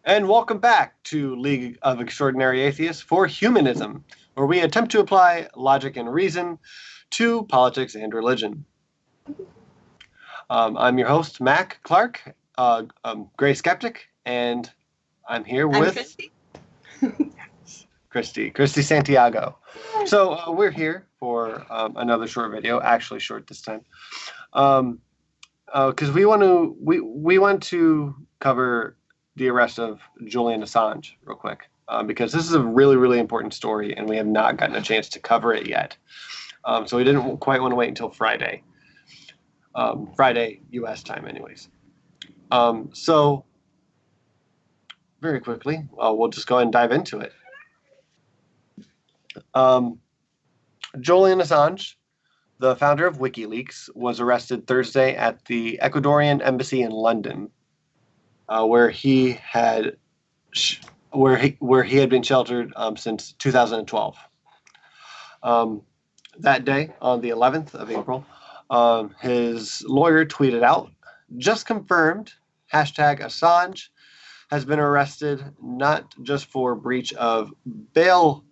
And welcome back to League of Extraordinary Atheists for Humanism, where we attempt to apply logic and reason to politics and religion. I'm your host, Mac Clark, Gray Skeptic, and I'm here with Christy. Christy Santiago. So we're here for another short video, actually short this time, because we want to cover the arrest of Julian Assange real quick, because this is a really, really important story, and we have not gotten a chance to cover it yet. So we didn't quite want to wait until Friday. Friday, U.S. time, anyways. So very quickly, we'll just go ahead and dive into it. Julian Assange, the founder of WikiLeaks, was arrested Thursday at the Ecuadorian embassy in London, where he had been sheltered since 2012. That day, on the 11th of April, his lawyer tweeted out, "Just confirmed, #Assange has been arrested not just for breach of bail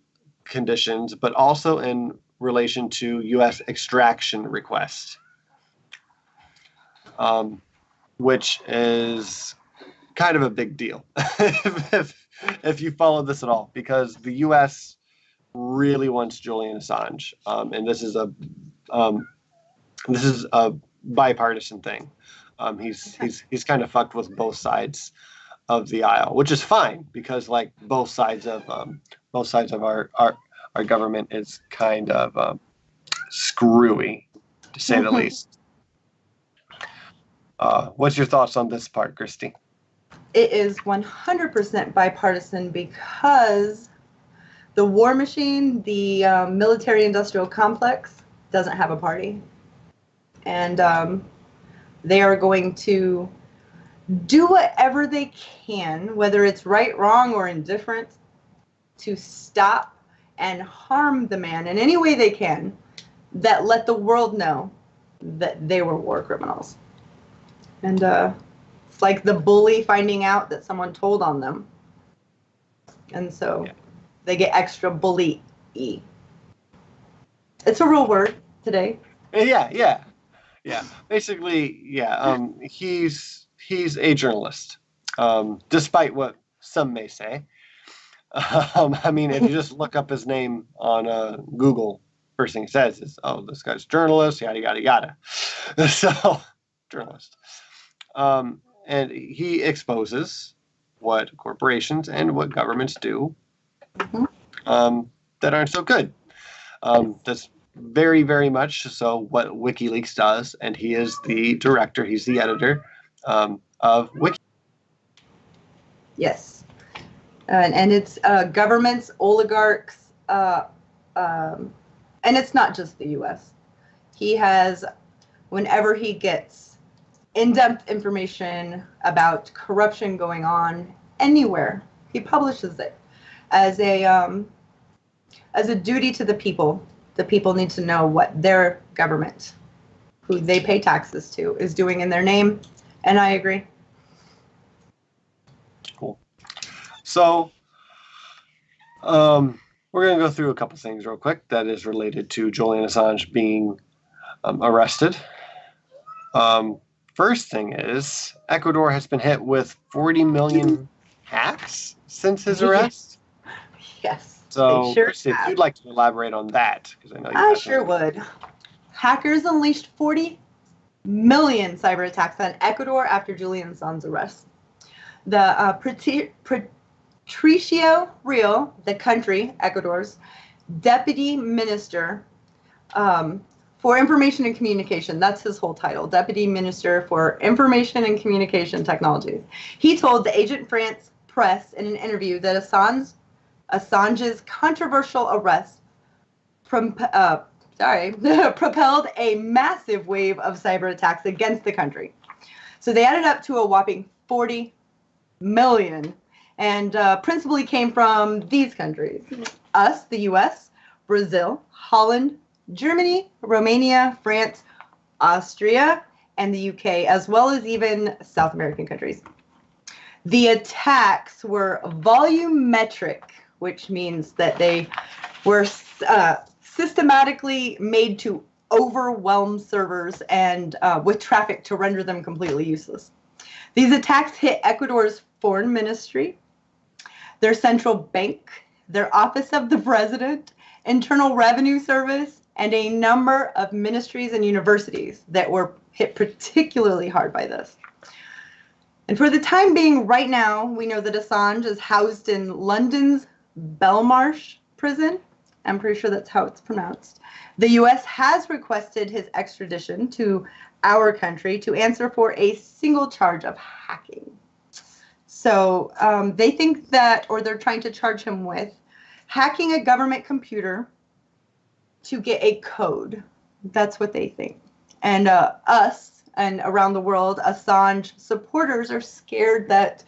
conditions, but also in relation to U.S. extraction request," which is kind of a big deal if you follow this at all, because the U.S. really wants Julian Assange, and this is a bipartisan thing. He's kind of fucked with both sides of the aisle, which is fine, because like both sides of our government is kind of screwy, to say the least. What's your thoughts on this part, Christy? It is 100% bipartisan because the war machine, the military-industrial complex, doesn't have a party. And they are going to do whatever they can, whether it's right, wrong, or indifferent, to stop and harm the man in any way they can that let the world know that they were war criminals. And it's like the bully finding out that someone told on them. And so they get extra bully-y. It's a real word today. Yeah. Basically, he's a journalist, despite what some may say. I mean, if you just look up his name on Google, first thing it says is, "Oh, this guy's a journalist, yada yada yada." So, journalist, and he exposes what corporations and what governments do that aren't so good. That's very, very much so what WikiLeaks does, and he is the director, he's the editor of Wiki. Yes. And it's governments, oligarchs, and it's not just the U.S. He has, whenever he gets in-depth information about corruption going on anywhere, he publishes it as a duty to the people. The people need to know what their government, who they pay taxes to, is doing in their name, and I agree. Cool. So, we're going to go through a couple things real quick that is related to Julian Assange being arrested. First thing is, Ecuador has been hit with 40 million hacks since his arrest. Yes. So, Christy, if you'd like to elaborate on that, because I know I sure would. Hackers unleashed 40 million cyber attacks on Ecuador after Julian Assange's arrest. The Patricio Real, the country, Ecuador's deputy minister for information and communication, that's his whole title, deputy minister for information and communication technologies. He told the Agent France press in an interview that Assange's controversial arrest propelled a massive wave of cyber attacks against the country. So they added up to a whopping 40 million, and principally came from these countries: us, the U.S., Brazil, Holland, Germany, Romania, France, Austria, and the UK, as well as even South American countries. The attacks were volumetric, which means that they were systematically made to overwhelm servers and with traffic to render them completely useless. These attacks hit Ecuador's foreign ministry, their central bank, their office of the president, Internal Revenue Service, and a number of ministries and universities that were hit particularly hard by this. And for the time being, right now, we know that Assange is housed in London's Belmarsh prison. I'm pretty sure that's how it's pronounced. The U.S. has requested his extradition to our country to answer for a single charge of hacking. So they think that, or they're trying to charge him with, hacking a government computer to get a code. That's what they think. And us and around the world, Assange supporters are scared that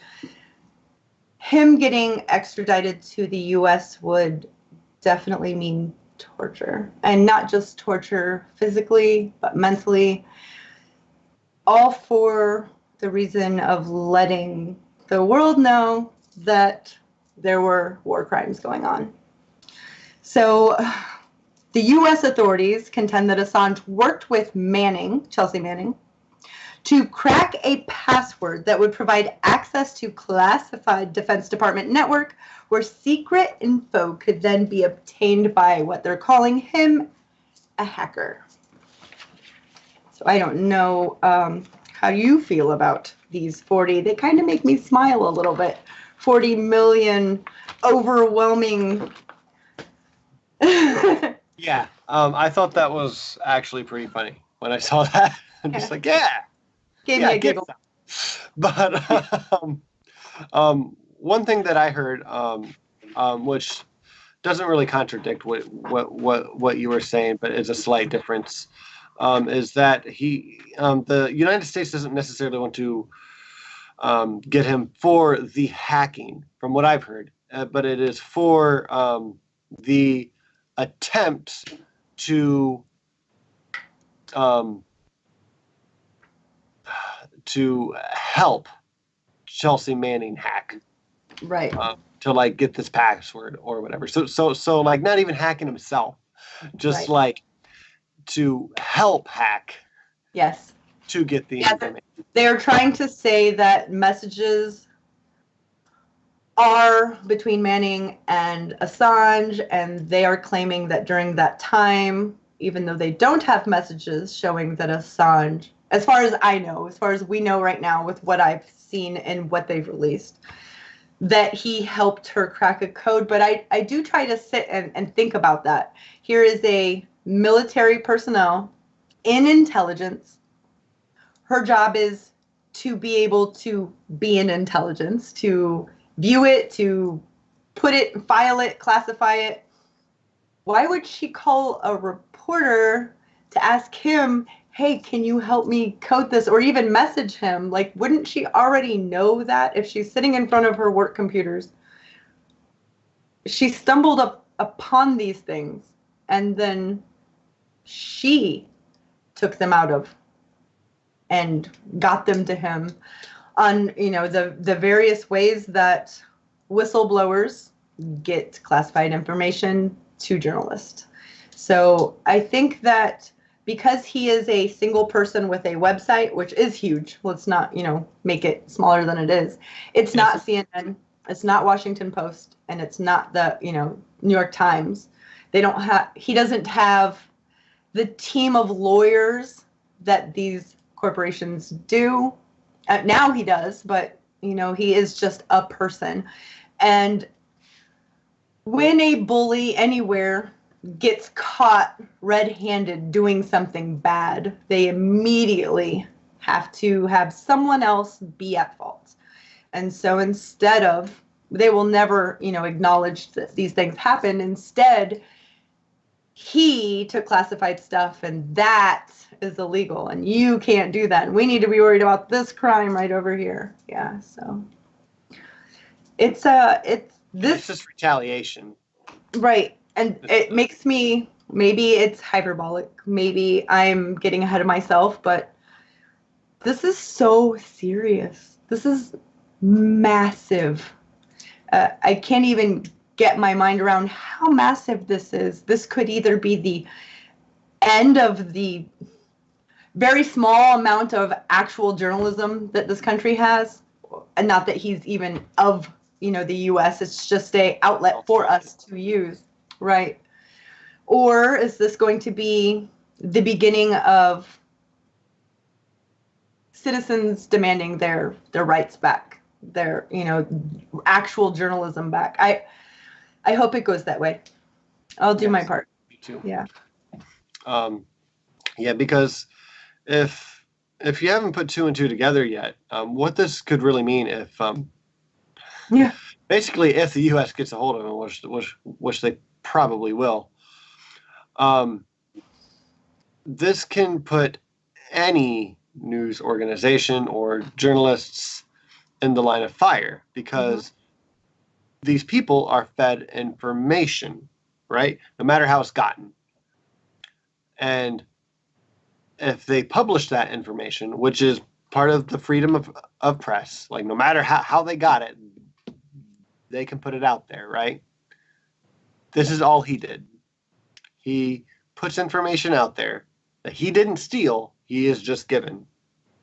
him getting extradited to the U.S. would definitely mean torture. And not just torture physically, but mentally. All for the reason of letting the world know that there were war crimes going on. So the U.S. authorities contend that Assange worked with Manning, Chelsea Manning, to crack a password that would provide access to classified Defense Department network where secret info could then be obtained by what they're calling him a hacker. So I don't know how you feel about these 40. They kind of make me smile a little bit. 40 million overwhelming. Yeah, I thought that was actually pretty funny when I saw that. I'm just like, yeah. Gave me a giggle. But one thing that I heard, which doesn't really contradict what you were saying, but is a slight difference, is that the United States doesn't necessarily want to get him for the hacking, from what I've heard, but it is for the attempt to help Chelsea Manning hack, right? To like get this password or whatever. So like not even hacking himself, just right. like to help hack. Yes. To get the information. They're trying to say that messages are between Manning and Assange, and they are claiming that during that time, even though they don't have messages showing that Assange, as far as I know, as far as we know right now with what I've seen and what they've released, that he helped her crack a code. But I do try to sit and think about that. Here is a military personnel in intelligence. Her job is to be able to be in intelligence, to view it, to put it, file it, classify it. Why would she call a reporter to ask him, hey, can you help me code this? Or even message him? Like, wouldn't she already know that if she's sitting in front of her work computers? She stumbled upon these things, and then she took them out of and got them to him on, the various ways that whistleblowers get classified information to journalists. So I think that because he is a single person with a website, which is huge, let's not, make it smaller than it is. It's not CNN, it's not Washington Post, and it's not the, New York Times. He doesn't have the team of lawyers that these corporations do. Now he does, but he is just a person. And when a bully anywhere gets caught red-handed doing something bad, they immediately have to have someone else be at fault. And so instead of, they will never, acknowledge that these things happen. Instead, he took classified stuff, and that is illegal, and you can't do that. And we need to be worried about this crime right over here. Yeah, so it's just retaliation, right? And it makes me, maybe it's hyperbolic, maybe I'm getting ahead of myself, but this is so serious. This is massive. I can't even get my mind around how massive this is. This could either be the end of the very small amount of actual journalism that this country has, and not that he's even of, the U.S. It's just a outlet for us to use, right? Or is this going to be the beginning of citizens demanding their rights back, their actual journalism back? I hope it goes that way. I'll do my part. Me too. Yeah. Yeah, because if you haven't put two and two together yet, what this could really mean if basically if the U.S. gets a hold of him, which they probably will, this can put any news organization or journalists in the line of fire, because these people are fed information, right? No matter how it's gotten. And if they publish that information, which is part of the freedom of press, like no matter how they got it, they can put it out there, right? This is all he did. He puts information out there that he didn't steal, he is just given.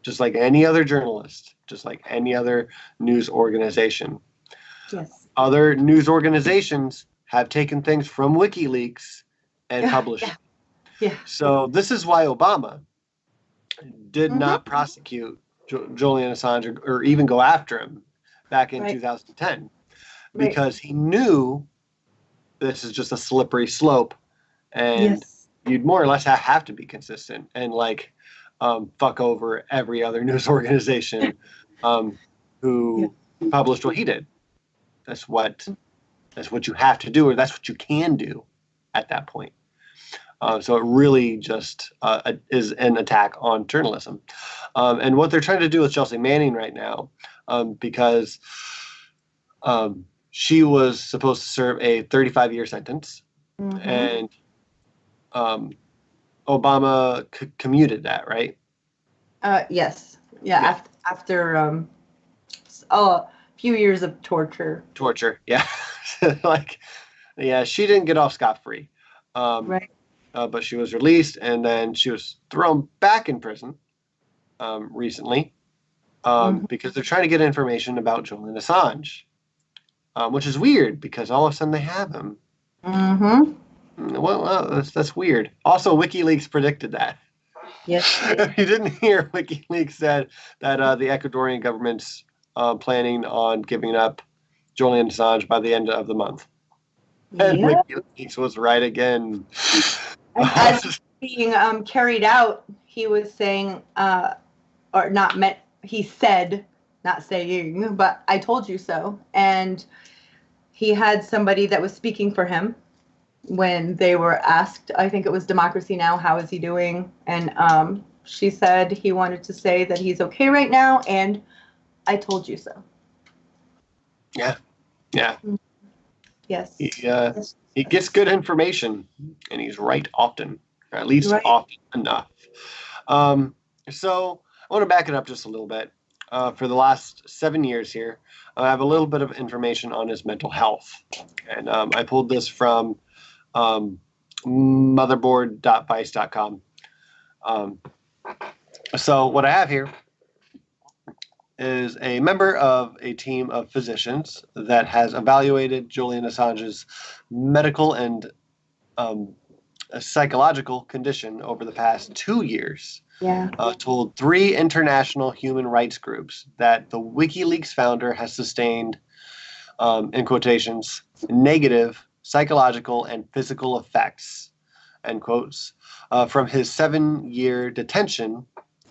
Just like any other journalist, just like any other news organization. Yes. Other news organizations have taken things from WikiLeaks and published. Yeah. So this is why Obama did not prosecute Julian Assange or even go after him back in 2010, because he knew this is just a slippery slope, and you'd more or less have to be consistent and fuck over every other news organization who published what he did. That's what you have to do, or that's what you can do at that point. So it really just is an attack on journalism. And what they're trying to do with Chelsea Manning right now, because she was supposed to serve a 35-year sentence, and Obama commuted that, right? Yes. Yeah. After a few years of torture. Yeah. She didn't get off scot-free. Right. But she was released, and then she was thrown back in prison recently because they're trying to get information about Julian Assange, which is weird because all of a sudden they have him. Well, that's weird. Also, WikiLeaks predicted that. Yes. If you didn't hear, WikiLeaks said that the Ecuadorian government's planning on giving up Julian Assange by the end of the month. And WikiLeaks was right again. As being carried out, he was saying, or not meant, he said, not saying, but I told you so. And he had somebody that was speaking for him when they were asked, I think it was Democracy Now!, how is he doing? And she said he wanted to say that he's okay right now, and I told you so. Yeah. Yes. He gets good information, and he's right often, or at least often enough. So I want to back it up just a little bit. For the last 7 years here, I have a little bit of information on his mental health. And I pulled this from motherboard.vice.com. So what I have here is a member of a team of physicians that has evaluated Julian Assange's medical and psychological condition over the past 2 years. Told 3 international human rights groups that the WikiLeaks founder has sustained, in quotations, negative psychological and physical effects, end quotes, from his 7-year detention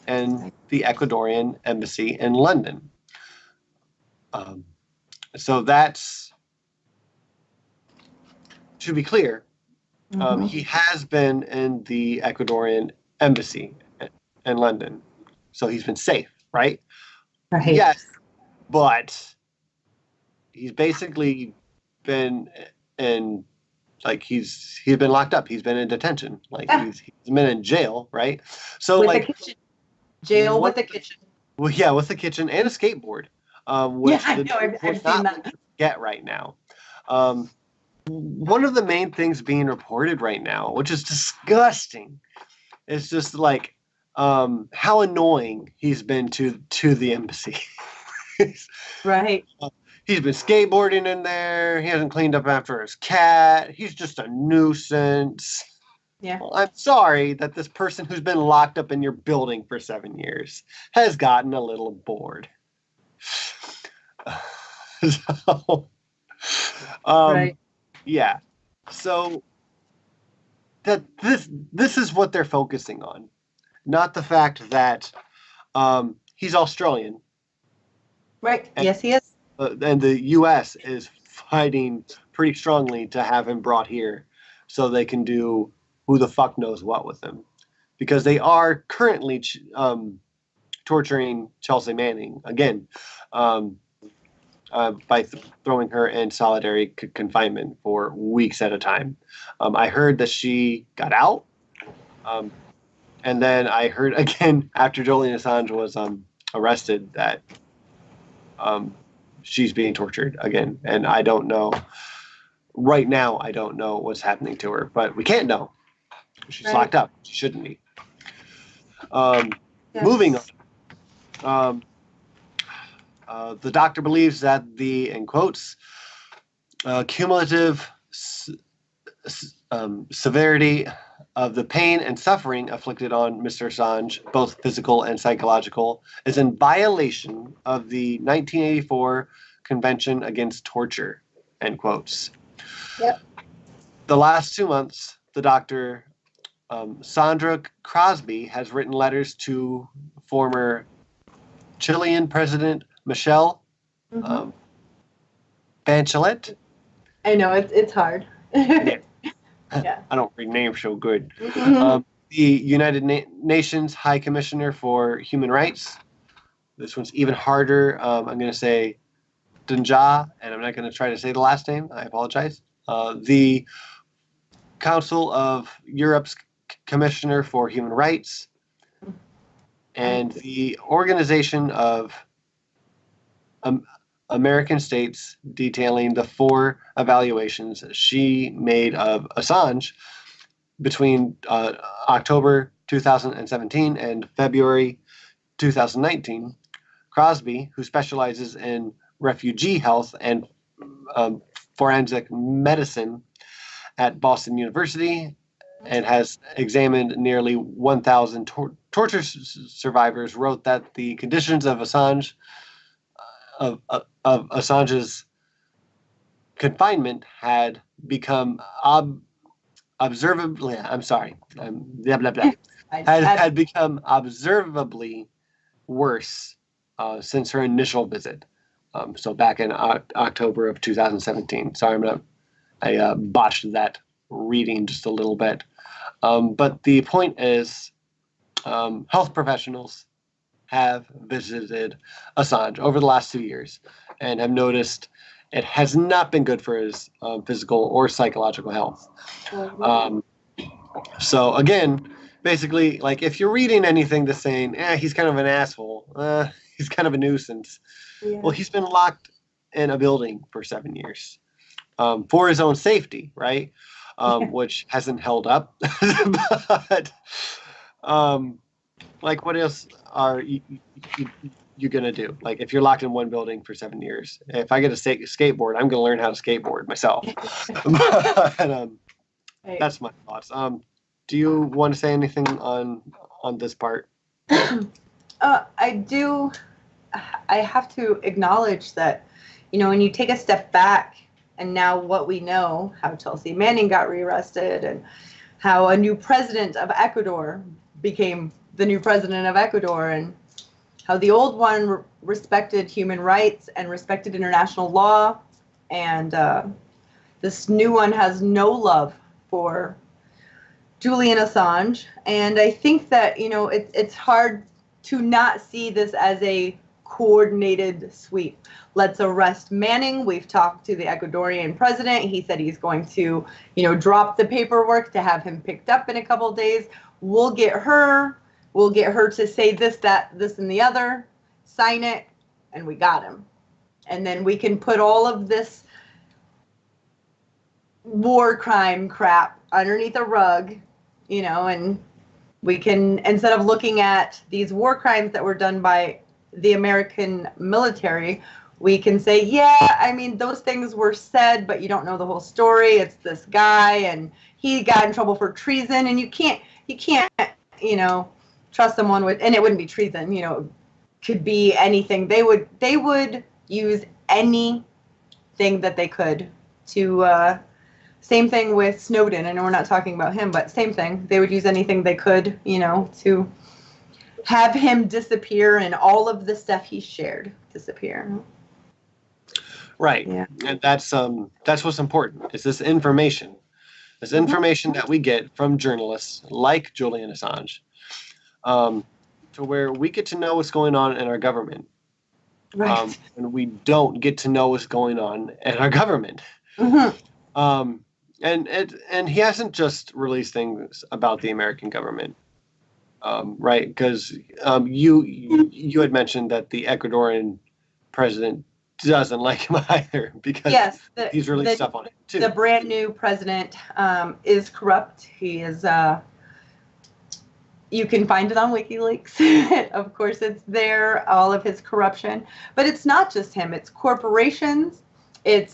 in the Ecuadorian embassy in London. So that's, to be clear, he has been in the Ecuadorian embassy in London. So he's been safe, right? Right. Yes, but he's basically been in, he's been locked up. He's been in detention. He's been in jail, right? So with a kitchen. Jail with a kitchen. Well, yeah, with a kitchen and a skateboard. which I know. I've seen that. Get right now. One of the main things being reported right now, which is disgusting, is just like how annoying he's been to the embassy. Right. He's been skateboarding in there. He hasn't cleaned up after his cat. He's just a nuisance. Yeah. Well, I'm sorry that this person who's been locked up in your building for 7 years has gotten a little bored. So, Right. yeah. So that this is what they're focusing on, not the fact that he's Australian. Right. Yes, he is. And the U.S. is fighting pretty strongly to have him brought here so they can do who the fuck knows what with him. Because they are currently torturing Chelsea Manning again by throwing her in solitary confinement for weeks at a time. I heard that she got out. And then I heard again after Julian Assange was arrested that she's being tortured again. And I don't know. Right now, I don't know what's happening to her, but we can't know. She's locked up. She shouldn't be. Yes. Moving on. The doctor believes that the, in quotes, cumulative severity of the pain and suffering afflicted on Mr. Assange, both physical and psychological, is in violation of the 1984 Convention Against Torture, end quotes. Yep. The last 2 months, the doctor, Sandra Crosby, has written letters to former Chilean President Michelle Bachelet. I know, it's hard. Yeah. Yeah. I don't read names so good. Mm-hmm. The United Nations High Commissioner for Human Rights. This one's even harder. I'm going to say Dunja, and I'm not going to try to say the last name. I apologize. The Council of Europe's Commissioner for Human Rights, and the Organization of American States, detailing the 4 evaluations she made of Assange between October 2017 and February 2019. Crosby, who specializes in refugee health and forensic medicine at Boston University, and has examined nearly 1,000 torture survivors, wrote that the conditions of Assange's confinement had become observably. I'm sorry. Had become observably worse since her initial visit. So back in October of 2017. Sorry, I botched that reading just a little bit. But the point is, health professionals have visited Assange over the last 2 years and have noticed it has not been good for his physical or psychological health. So again, basically, like if you're reading anything that's saying, he's kind of an asshole, he's kind of a nuisance. Yeah. Well, he's been locked in a building for 7 years for his own safety, right? Which hasn't held up. But like, what else are you gonna do? Like, if you're locked in one building for 7 years, if I get a skateboard, I'm gonna learn how to skateboard myself. But, that's my thoughts. Do you want to say anything on this part? I do. I have to acknowledge that, when you take a step back, and now what we know, how Chelsea Manning got rearrested, and how a new president of Ecuador became the new president of Ecuador, and how the old one respected human rights and respected international law, and this new one has no love for Julian Assange. And I think that, it's hard to not see this as a coordinated sweep. Let's arrest Manning. We've talked to the Ecuadorian president. He said he's going to, drop the paperwork to have him picked up in a couple of days. We'll get her to say this, that, this, and the other, sign it, and we got him. And then we can put all of this war crime crap underneath a rug, and we can, instead of looking at these war crimes that were done by the American military, we can say, yeah, I mean, those things were said, but you don't know the whole story. It's this guy, and he got in trouble for treason, and you can't, trust someone with, and it wouldn't be treason, could be anything. They would use anything that they could to, same thing with Snowden. I know we're not talking about him, but same thing. They would use anything they could, to have him disappear and all of the stuff he shared disappear. Right. Yeah. And that's what's important, is this information. This information that we get from journalists like Julian Assange, to where we get to know what's going on in our government. Right. And we don't get to know what's going on in our government. And he hasn't just released things about the American government, right? Because you had mentioned that the Ecuadorian president doesn't like him either, because he's released stuff on it too. The brand new president is corrupt. He is. You can find it on WikiLeaks. Of course, it's there, all of his corruption. But it's not just him. It's corporations. It's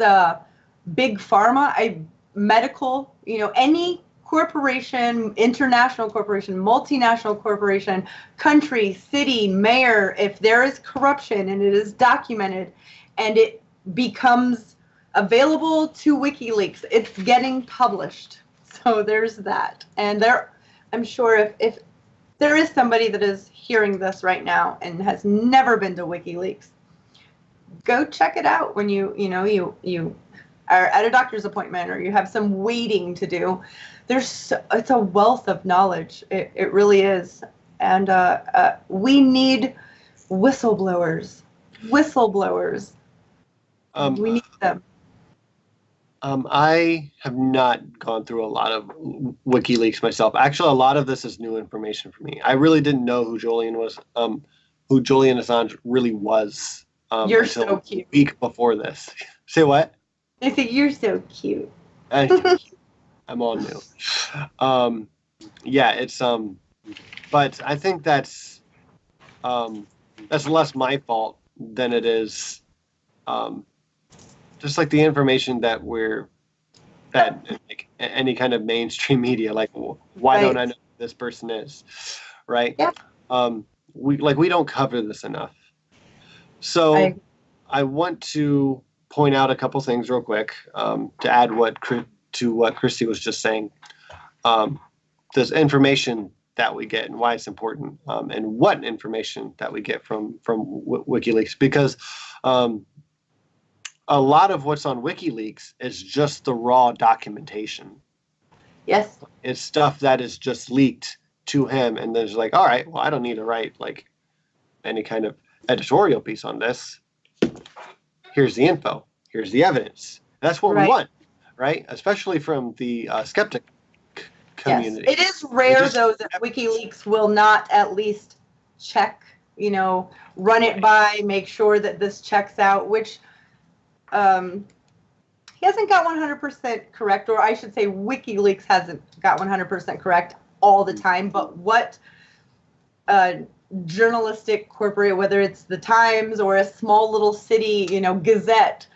big pharma, medical, any corporation, international corporation, multinational corporation, country, city, mayor, if there is corruption and it is documented and it becomes available to WikiLeaks, it's getting published. So there's that. And I'm sure if there is somebody that is hearing this right now and has never been to WikiLeaks, go check it out when you are at a doctor's appointment or you have some waiting to do. It's a wealth of knowledge. It really is. And we need whistleblowers. We need them. I have not gone through a lot of WikiLeaks myself. Actually, a lot of this is new information for me. I really didn't know who Julian Assange really was. You're so cute. A week before this. Say what? I think you're so cute. I'm all new. Yeah, it's but I think that's less my fault than it is just like the information that like, any kind of mainstream media, like, why don't I know who this person is, right? Yeah. We don't cover this enough. So I want to point out a couple things real quick, to add to what Christy was just saying. This information that we get and why it's important, and what information that we get from WikiLeaks, because a lot of what's on WikiLeaks is just the raw documentation. Yes. It's stuff that is just leaked to him, and there's like, all right, well, I don't need to write like any kind of editorial piece on this. Here's the info. Here's the evidence. That's what we want, right? Especially from the skeptic community. Yes. It is rare, though, that WikiLeaks will not at least check, run it by, make sure that this checks out, which he hasn't got 100% correct, or I should say WikiLeaks hasn't got 100% correct all the time, but what journalistic corporate, whether it's the Times or a small little city, Gazette,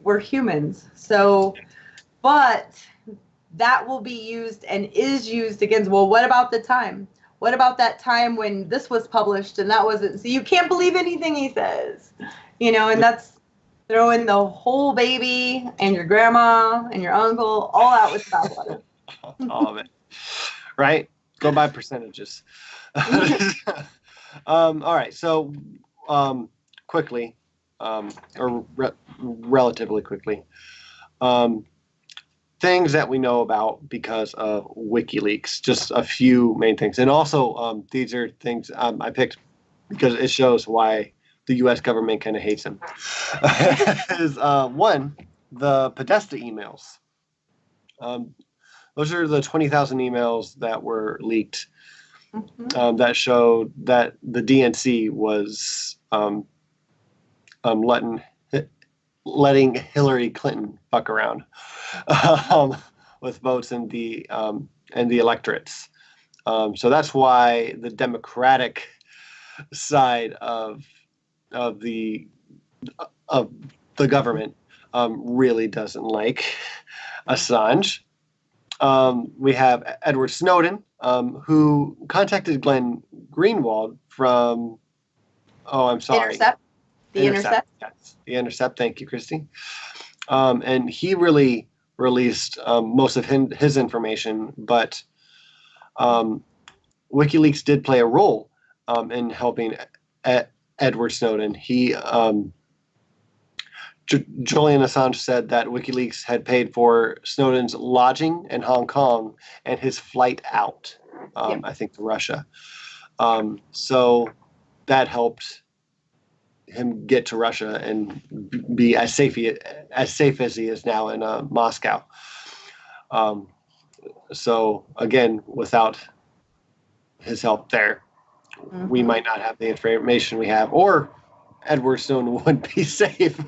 we're humans. So, but that will be used and is used against, well, what about the time? What about that time when this was published and that wasn't? So you can't believe anything he says, and that's throwing the whole baby and your grandma and your uncle all out with bathwater. All of it. Right? Go by percentages. All right. So quickly, or relatively quickly, things that we know about because of WikiLeaks, just a few main things. And also, these are things I picked because it shows why the U.S. government kind of hates him. Is one, the Podesta emails. Those are the 20,000 emails that were leaked, that showed that the DNC was letting letting Hillary Clinton fuck around um, with votes in the electorates. So that's why the Democratic side of the of the government really doesn't like Assange. We have Edward Snowden, who contacted Glenn Greenwald from, oh, I'm sorry. Intercept. The Intercept. Yes, The Intercept. Thank you, Christy. And he really released most of his information, but WikiLeaks did play a role in helping Edward Snowden. Julian Assange said that WikiLeaks had paid for Snowden's lodging in Hong Kong and his flight out, I think, to Russia. So that helped him get to Russia and be as safe as he is now in Moscow. So again, without his help there, we might not have the information we have, or Edward Snowden wouldn't be safe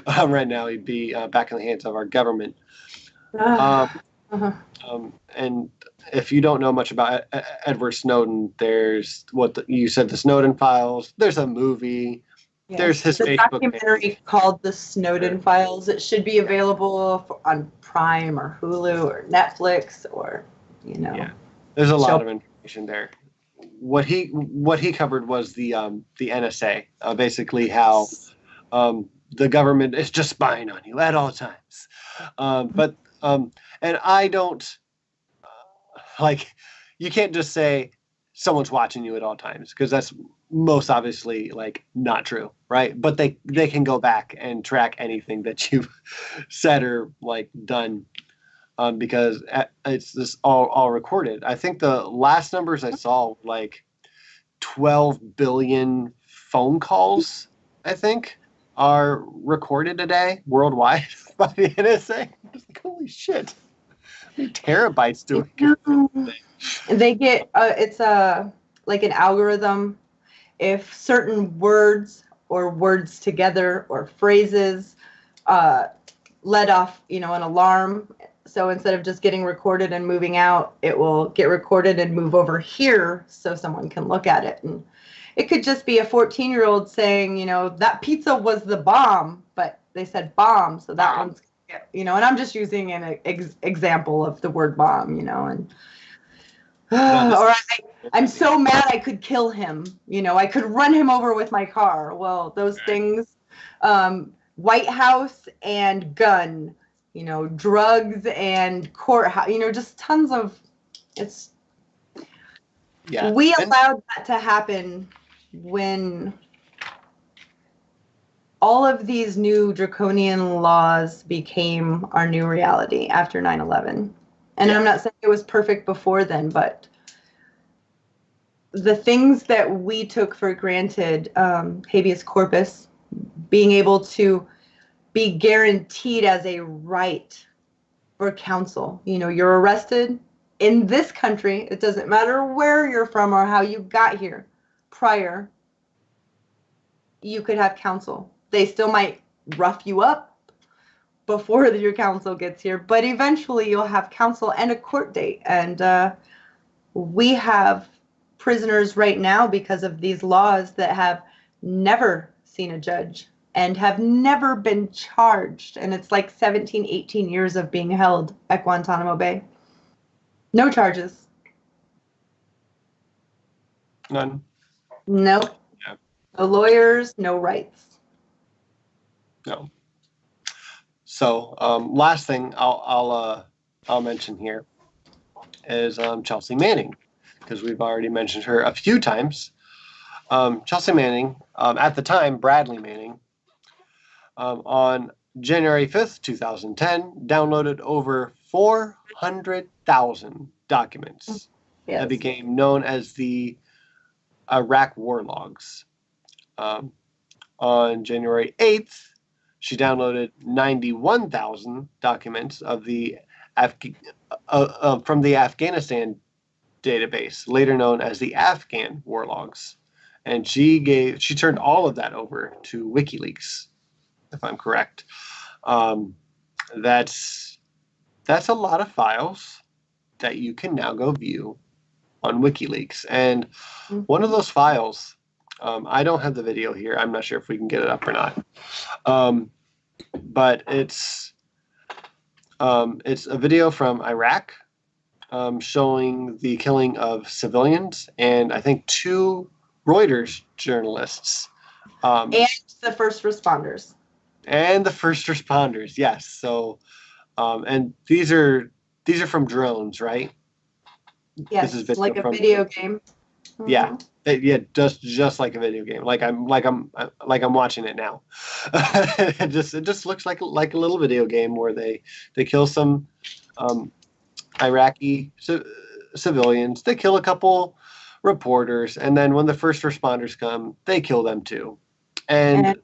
right now. He'd be back in the hands of our government. And if you don't know much about Edward Snowden, there's you said, the Snowden Files. There's a movie. Yes. There's his Facebook documentary called The Snowden Files. It should be available on Prime or Hulu or Netflix, or Yeah, there's a lot of information there. What he covered was the NSA, basically how the government is just spying on you at all times. And I don't you can't just say someone's watching you at all times, because that's most obviously not true, right? But they can go back and track anything that you've said or done. Because it's just all recorded. I think the last numbers I saw, 12 billion phone calls, I think, are recorded a day worldwide by the NSA. Just holy shit. How many terabytes do we get? They get, it's like an algorithm. If certain words or words together or phrases let off, an alarm. So instead of just getting recorded and moving out, it will get recorded and move over here so someone can look at it. And it could just be a 14-year-old saying, that pizza was the bomb, but they said bomb, so that one's, and I'm just using an example of the word bomb, and or I'm so mad I could kill him, I could run him over with my car. Well, those things, White House and gun, drugs and courthouse, just tons of, we allowed that to happen when all of these new draconian laws became our new reality after 9/11. And I'm not saying it was perfect before then, but the things that we took for granted, habeas corpus, being able to be guaranteed as a right for counsel. You're arrested in this country. It doesn't matter where you're from or how you got here. Prior, you could have counsel. They still might rough you up before your counsel gets here, but eventually you'll have counsel and a court date. And we have prisoners right now because of these laws that have never seen a judge and have never been charged. And it's 17, 18 years of being held at Guantanamo Bay. No charges. None. No. Yeah. No lawyers, no rights. No. So last thing I'll mention here is Chelsea Manning, because we've already mentioned her a few times. Chelsea Manning, at the time, Bradley Manning, on January 5th, 2010, downloaded over 400,000 documents that became known as the Iraq War Logs. On January 8th, she downloaded 91,000 documents of the from the Afghanistan database, later known as the Afghan War Logs. And she turned all of that over to WikiLeaks. if I'm correct. Um, that's a lot of files that you can now go view on WikiLeaks. And one of those files, I don't have the video here. I'm not sure if we can get it up or not. But it's a video from Iraq showing the killing of civilians and I think 2 Reuters journalists. And the first responders. And the first responders, yes. So, and these are from drones, right? Yes, this is like a video game. Yeah, yeah, just like a video game. Like I'm watching it now. it just looks like a little video game where they kill some Iraqi civilians. They kill a couple reporters, and then when the first responders come, they kill them too. And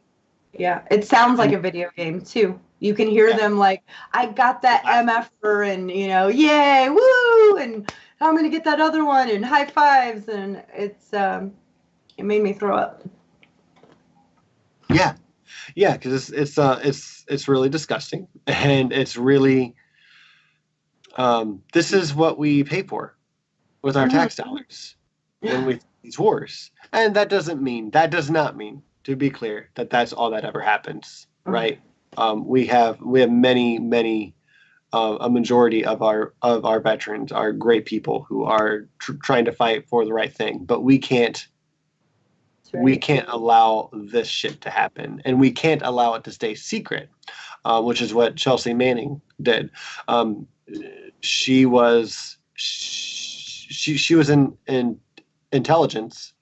yeah, it sounds like a video game too. You can hear them like, I got that MFer, and yay, woo, and I'm gonna get that other one, and high fives, and it's it made me throw up. Yeah, because it's really disgusting, and it's really this is what we pay for with our tax dollars when we these wars, and that does not mean, to be clear, that that's all that ever happens, right? We have many a majority of our veterans are great people who are trying to fight for the right thing, but we can't allow this shit to happen, and we can't allow it to stay secret, which is what Chelsea Manning did. She was in intelligence.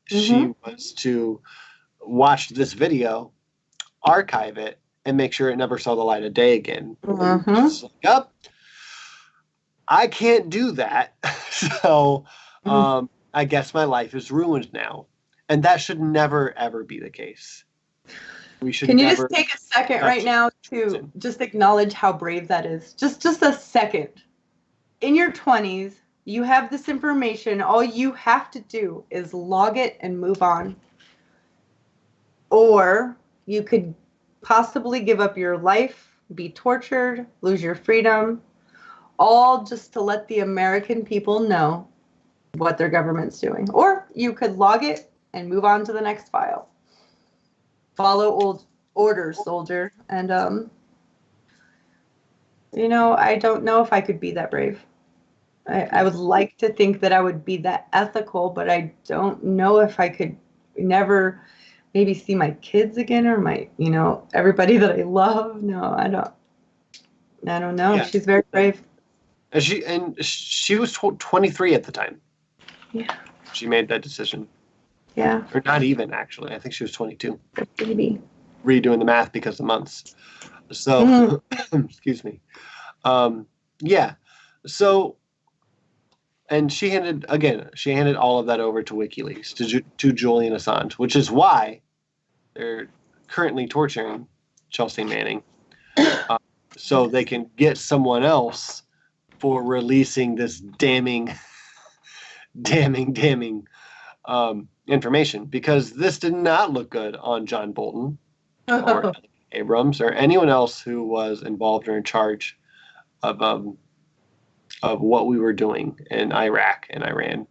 She was to watch this video, archive it, and make sure it never saw the light of day again. She's like, yep, I can't do that. So I guess my life is ruined now. And that should never, ever be the case. We should. Can you just take a second right now to just acknowledge how brave that is? Just a second. In your 20s, you have this information. All you have to do is log it and move on. Or you could possibly give up your life, be tortured, lose your freedom, all just to let the American people know what their government's doing. Or you could log it and move on to the next file. Follow old orders, soldier. And, I don't know if I could be that brave. I would like to think that I would be that ethical, but I don't know if I could never maybe see my kids again or my, everybody that I love. No, I don't know. Yeah. She's very brave. And she was 23 at the time. Yeah. She made that decision. Yeah. Or not even, actually. I think she was 22. Maybe. Redoing the math because of months. So, excuse me. Yeah. So, and she handed all of that over to WikiLeaks, to Julian Assange, which is why they're currently torturing Chelsea Manning, so they can get someone else for releasing this damning information, because this did not look good on John Bolton or Abrams or anyone else who was involved or in charge of what we were doing in Iraq and Iran.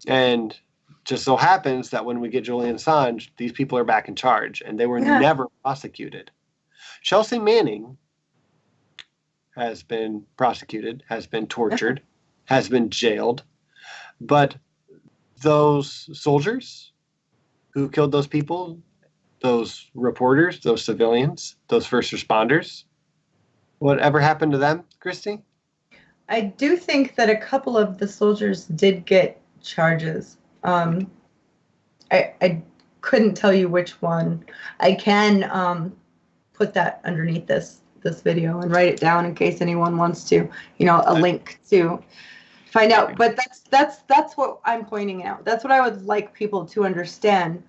And just so happens that when we get Julian Assange, these people are back in charge, and they were never prosecuted. Chelsea Manning has been prosecuted, has been tortured, has been jailed. But those soldiers who killed those people, those reporters, those civilians, those first responders, whatever happened to them, Christy? I do think that a couple of the soldiers did get charges. I couldn't tell you which one. I can put that underneath this video and write it down in case anyone wants to, a link to find out. But that's what I'm pointing out. That's what I would like people to understand.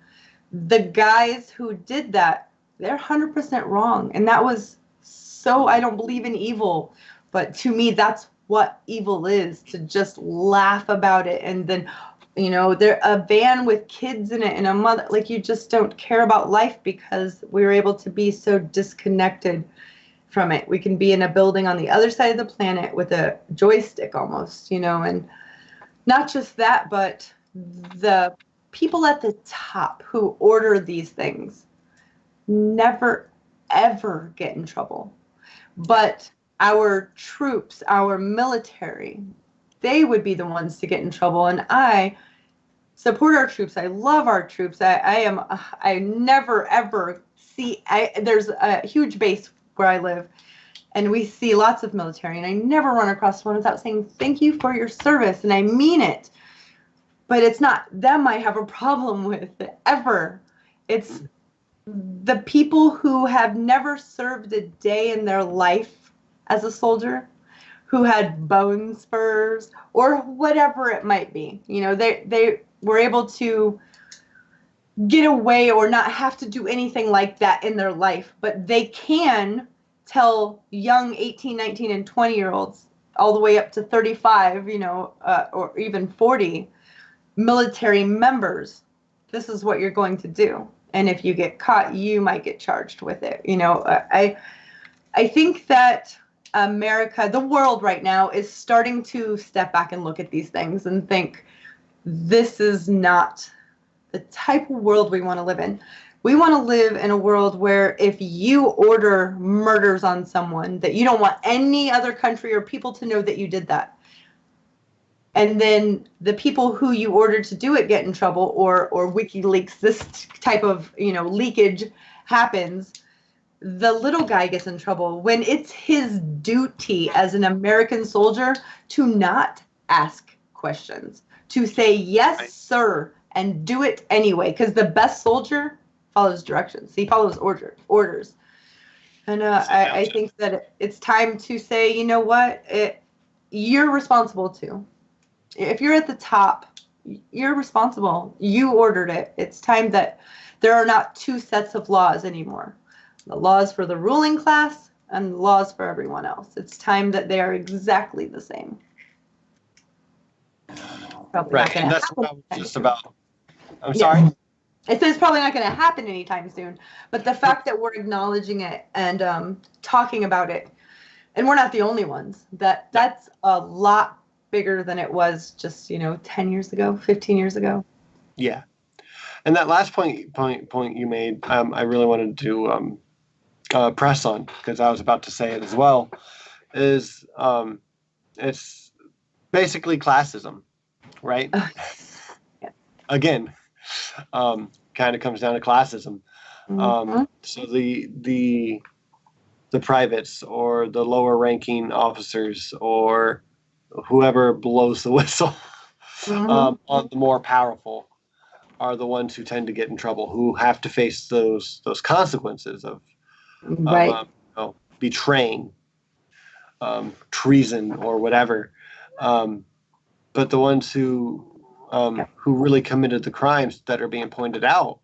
The guys who did that, they're 100% wrong. And that was so, I don't believe in evil, but to me, that's what evil is, to just laugh about it and then There a van with kids in it and a mother, like you just don't care about life because we were able to be so disconnected from it. We can be in a building on the other side of the planet with a joystick almost, and not just that, but the people at the top who order these things never, ever get in trouble. But our troops, our military, they would be the ones to get in trouble. And I support our troops. I love our troops. I never, ever see, there's a huge base where I live, and we see lots of military, and I never run across one without saying, thank you for your service. And I mean it. But it's not them I have a problem with, ever. It's the people who have never served a day in their life as a soldier, who had bone spurs or whatever it might be. They were able to get away or not have to do anything like that in their life, but they can tell young 18, 19, and 20-year-olds all the way up to 35, or even 40 military members, this is what you're going to do. And if you get caught, you might get charged with it. I think that America, the world right now, is starting to step back and look at these things and think, this is not the type of world we want to live in. We want to live in a world where if you order murders on someone, that you don't want any other country or people to know that you did that. And then the people who you ordered to do it get in trouble, or WikiLeaks, this type of, leakage happens. The little guy gets in trouble when it's his duty as an American soldier to not ask questions, to say, yes, sir, and do it anyway. Because the best soldier follows directions. He follows orders. And I think that it's time to say, you know what, you're responsible too. If you're at the top, you're responsible. You ordered it. It's time that there are not two sets of laws anymore. The laws for the ruling class and the laws for everyone else. It's time that they are exactly the same. Probably right, and that's what I was just about. I'm sorry? It says probably not going to happen anytime soon, but the fact that we're acknowledging it and talking about it, and we're not the only ones, that's a lot bigger than it was just 10 years ago, 15 years ago. Yeah, and that last point you made, I really wanted to press on, because I was about to say it as well. Is it's basically classism, right? Yeah. Again, kind of comes down to classism. So the privates or the lower ranking officers or whoever blows the whistle on the more powerful are the ones who tend to get in trouble, who have to face those consequences of betraying, treason, or whatever. But the ones who really committed the crimes that are being pointed out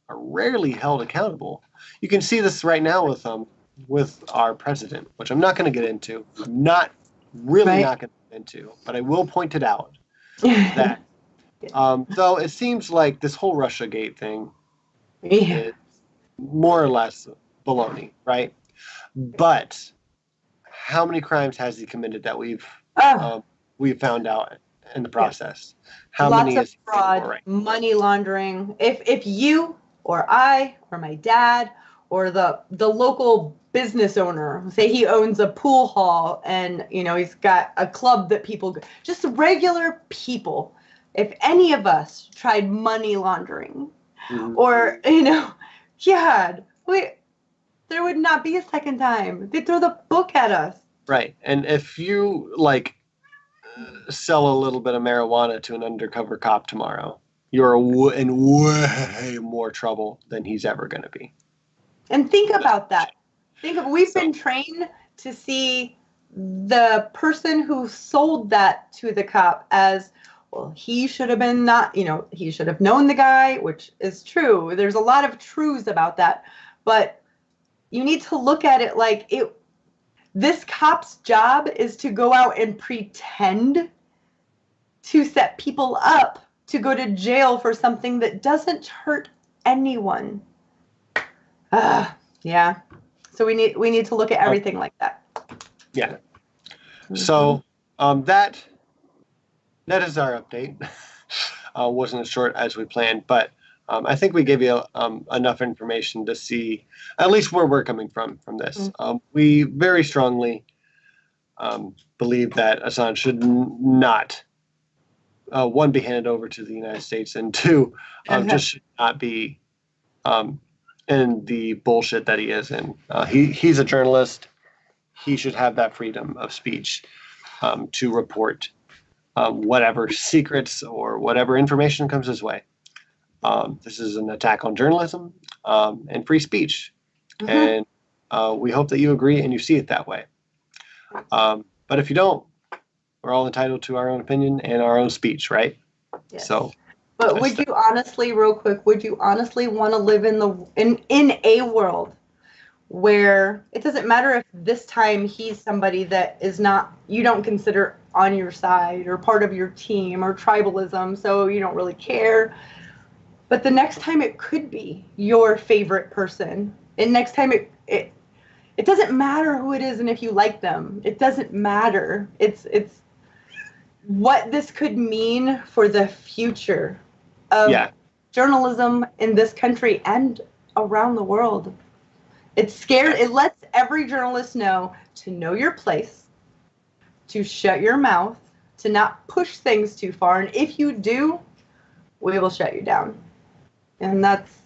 are rarely held accountable. You can see this right now with our president, which I'm not going to get into. I'm not going to get into, but I will point it out that though it seems like this whole Russiagate thing is more or less baloney, right? But how many crimes has he committed that we've found out in the process? How many of is fraud, money laundering? If you or I or my dad or the local business owner, say he owns a pool hall and he's got a club that people, just regular people, if any of us tried money laundering, or there would not be a second time. They'd throw the book at us. Right. And if you sell a little bit of marijuana to an undercover cop tomorrow, you're in way more trouble than he's ever going to be. And think about that. We've been trained to see the person who sold that to the cop as, well, he should have been he should have known the guy, which is true. There's a lot of truths about that. But you need to look at it like this cop's job is to go out and pretend to set people up to go to jail for something that doesn't hurt anyone. Yeah. So we need to look at everything like that. Yeah. So that is our update. Wasn't as short as we planned, but I think we gave you enough information to see at least where we're coming from this. We very strongly believe that Assange should not, one, be handed over to the United States, and two, just should not be in the bullshit that he is in. He's a journalist. He should have that freedom of speech to report whatever secrets or whatever information comes his way. This is an attack on journalism and free speech. And we hope that you agree and you see it that way. But if you don't, we're all entitled to our own opinion and our own speech, right? Yes. So, but would you honestly, real quick, would you honestly want to live in a world where it doesn't matter if this time he's somebody that is not, you don't consider on your side or part of your team or tribalism, so you don't really care. But the next time it could be your favorite person. And next time it doesn't matter who it is and if you like them. It doesn't matter. It's what this could mean for the future of journalism in this country and around the world. It's scared. It lets every journalist know to know your place, to shut your mouth, to not push things too far. And if you do, we will shut you down. And that's,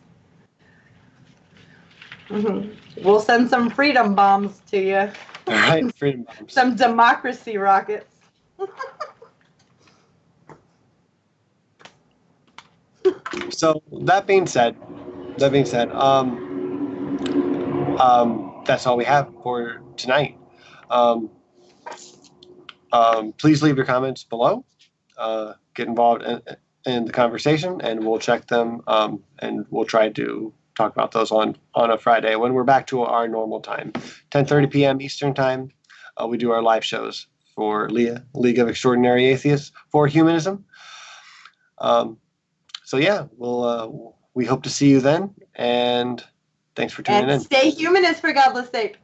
we'll send some freedom bombs to you. All right, freedom bombs. Some democracy rockets. So that being said, that's all we have for tonight. Please leave your comments below. Get involved in the conversation, and we'll check them, and we'll try to talk about those on a Friday when we're back to our normal time, 10:30 p.m. Eastern time. We do our live shows for LEAH, League of Extraordinary Atheists for Humanism. So yeah, we hope to see you then, and thanks for tuning in. Stay humanist for Godless sake.